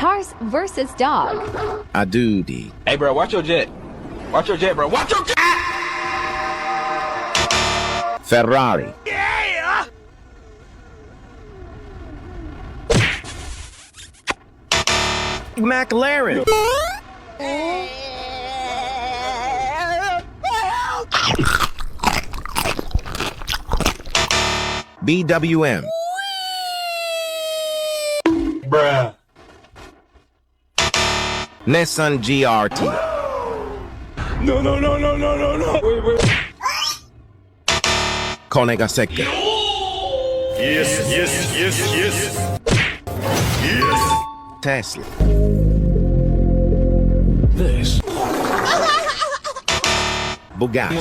Cars versus dog. A duty. Hey, bro, watch your jet. Watch your jet, bro. Watch your jet! Ferrari. Yeah! McLaren. BWM. Bruh. Nissan GRT. No. Wait. Konega Secca. Yes. Tesla. This. Bugatti.